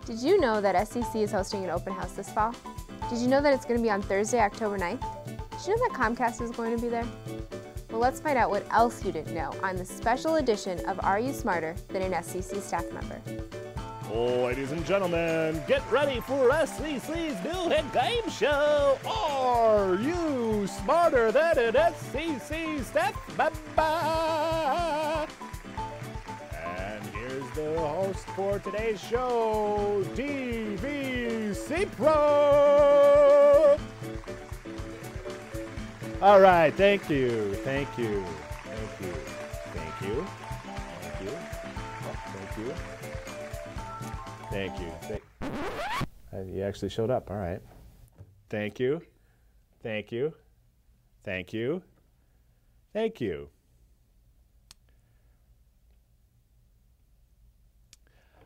Did you know that SCC is hosting an open house this fall? Did you know that it's going to be on Thursday, October 9th? Did you know that Comcast is going to be there? Well, let's find out what else you didn't know on the special edition of Are You Smarter Than an SCC Staff Member? Ladies and gentlemen, get ready for SCC's new hit game show. Are you smarter than an SCC Staff Member? And here's the host for today's show, TV Seapro. All right, thank you, thank you, thank you, thank you, thank you, thank you. Thank you. You actually showed up. All right. Thank you. Thank you. Thank you. Thank you.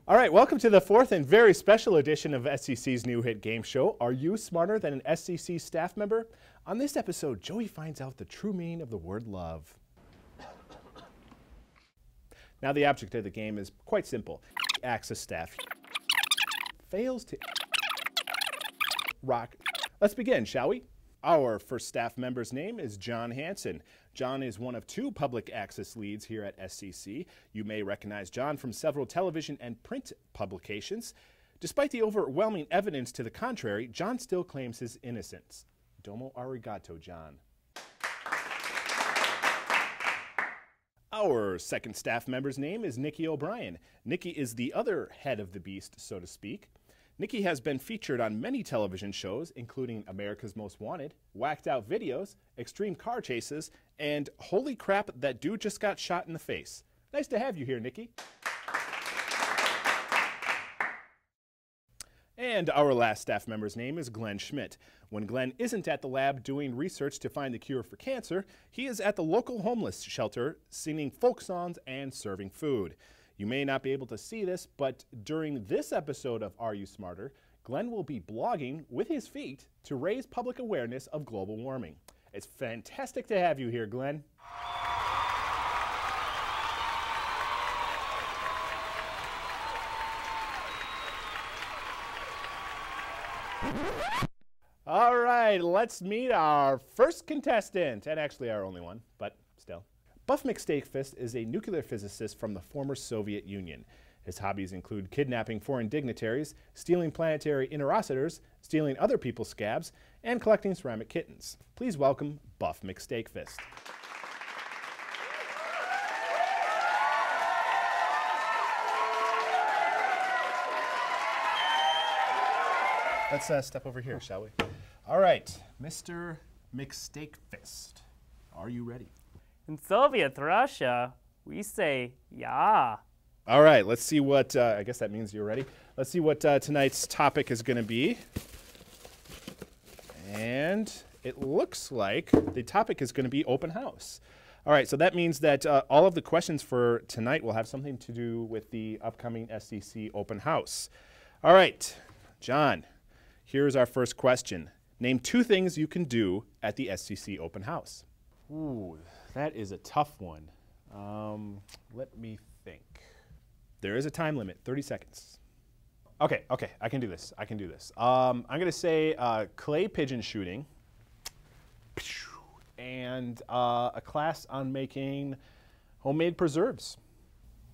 All right, welcome to the fourth and very special edition of SCC's new hit game show, Are You Smarter Than an SCC Staff Member? On this episode, Joey finds out the true meaning of the word love. Now, the object of the game is quite simple. Access staff fails to rock. Let's begin, shall we? Our first staff member's name is John Hansen. John is one of two public access leads here at SCC. You may recognize John from several television and print publications. Despite the overwhelming evidence to the contrary, John still claims his innocence. Domo arigato, John. Our second staff member's name is Nikki O'Brien. Nikki is the other head of the beast, so to speak. Nikki has been featured on many television shows, including America's Most Wanted, Whacked Out Videos, Extreme Car Chases, and Holy Crap, That Dude Just Got Shot in the Face. Nice to have you here, Nikki. And our last staff member's name is Glen Schmidt. When Glen isn't at the lab doing research to find the cure for cancer, he is at the local homeless shelter singing folk songs and serving food. You may not be able to see this, but during this episode of Are You Smarter, Glen will be blogging with his feet to raise public awareness of global warming. It's fantastic to have you here, Glen. All right, let's meet our first contestant, and actually our only one, but still. Buff McSteakfist is a nuclear physicist from the former Soviet Union. His hobbies include kidnapping foreign dignitaries, stealing planetary interocitors, stealing other people's scabs, and collecting ceramic kittens. Please welcome Buff McSteakfist. Let's step over here, shall we? All right, Mr. McSteakfist, are you ready? In Soviet Russia, we say, yeah. All right, let's see what, I guess that means you're ready. Let's see what tonight's topic is going to be. And it looks like the topic is going to be open house. All right, so that means that all of the questions for tonight will have something to do with the upcoming SCC open house. All right, John, here's our first question. Name two things you can do at the SCC open house. Ooh, that is a tough one. Let me think. There is a time limit, 30 seconds. Okay, I can do this. I'm going to say clay pigeon shooting and a class on making homemade preserves.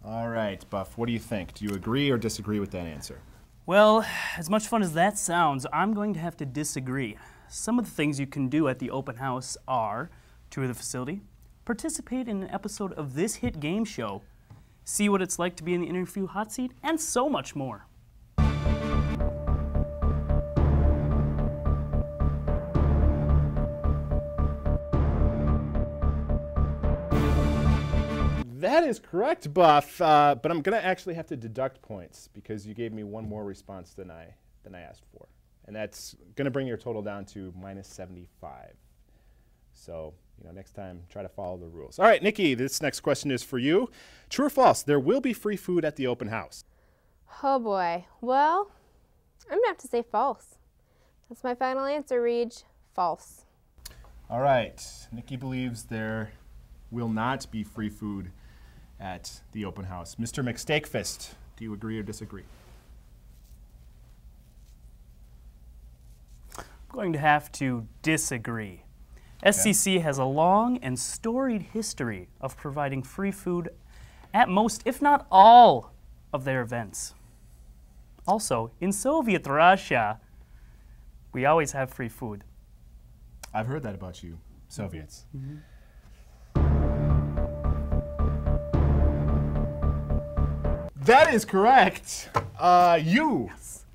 All right, Buff, what do you think? Do you agree or disagree with that answer? Well, as much fun as that sounds, I'm going to have to disagree. Some of the things you can do at the open house are tour the facility, participate in an episode of this hit game show, see what it's like to be in the interview hot seat, and so much more. That is correct, Buff, but I'm going to actually have to deduct points because you gave me one more response than I asked for. And that's going to bring your total down to minus 75. So, next time, try to follow the rules. All right, Nikki, this next question is for you. True or false, there will be free food at the open house? Oh boy. Well, I'm going to have to say false. That's my final answer, Reg. False. All right. Nikki believes there will not be free food at the open house. Mr. McSteakfist, do you agree or disagree? going to have to disagree. SCC has a long and storied history of providing free food at most, if not all, of their events. Also, in Soviet Russia, we always have free food. I've heard that about you, Soviets. Mm-hmm. That is correct. You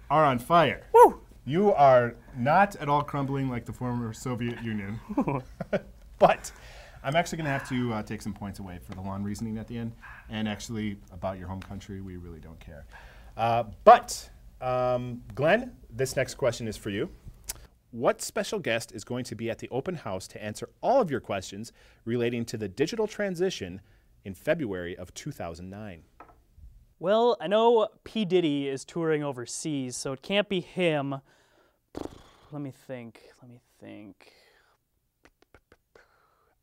are on fire. Woo! You are not at all crumbling like the former Soviet Union. But I'm actually going to have to take some points away for the lawn reasoning at the end. And actually, about your home country, we really don't care. Glenn, this next question is for you. What special guest is going to be at the open house to answer all of your questions relating to the digital transition in February of 2009? Well, I know P. Diddy is touring overseas, so it can't be him. Let me think.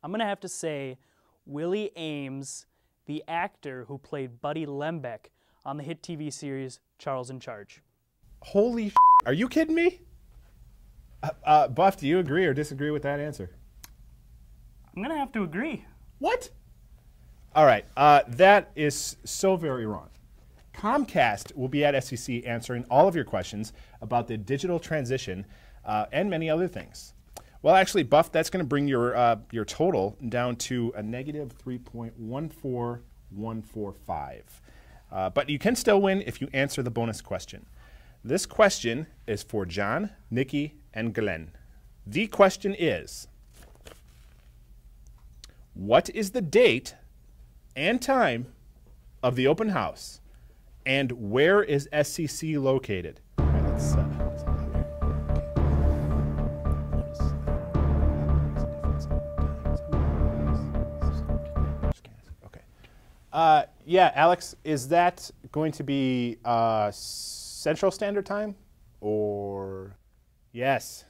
I'm going to have to say Willie Ames, the actor who played Buddy Lembeck on the hit TV series Charles in Charge. Holy shit. Are you kidding me? Buff, do you agree or disagree with that answer? I'm going to have to agree. What? All right, that is so very wrong. Comcast will be at SCC answering all of your questions about the digital transition and many other things. Well, actually, Buff, that's going to bring your total down to a negative 3.14145. But you can still win if you answer the bonus question. This question is for John, Nikki, and Glen. The question is, what is the date and time of the open house, and where is SCC located? All right, let's okay. Yeah, Alex, is that going to be Central Standard Time or yes?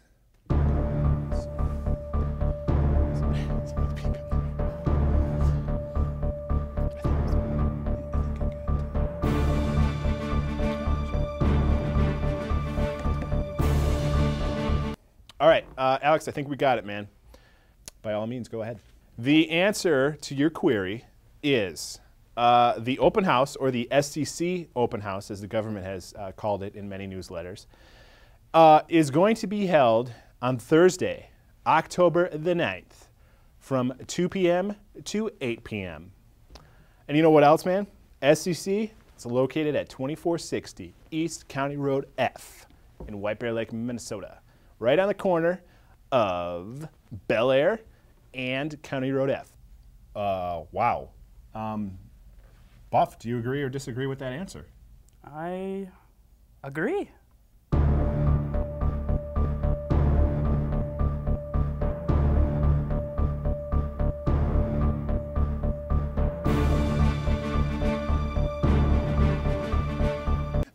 All right, Alex, I think we got it, man. By all means, go ahead. The answer to your query is the open house, or the SCC open house, as the government has called it in many newsletters, is going to be held on Thursday, October the 9th, from 2 p.m. to 8 p.m. And you know what else, man? SCC is located at 2460 East County Road F in White Bear Lake, Minnesota, right on the corner of Bel Air and County Road F. Wow. Buff, do you agree or disagree with that answer? I agree.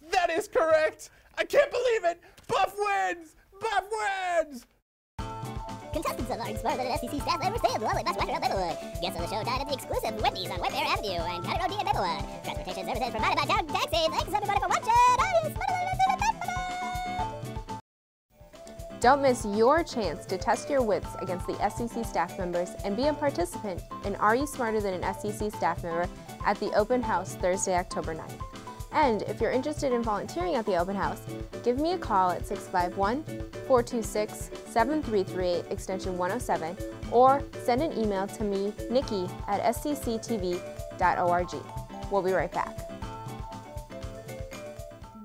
That is correct! I can't believe it! Buff wins! Buff wins! Contestants of outsmart and SCC staff members stay at the lovely Bassmaster of Maplewood. Guests on the show dine at the exclusive Wendy's on White Bear Avenue and County Road D in Maplewood. Transportation services provided by Town Taxi. Thanks everybody for watching! Don't miss your chance to test your wits against the SCC staff members and be a participant in Are You Smarter Than an SCC Staff Member at the open house Thursday, October 9th. And if you're interested in volunteering at the open house, give me a call at 651-426-7338 extension 107 or send an email to me, Nikki, at scctv.org. We'll be right back.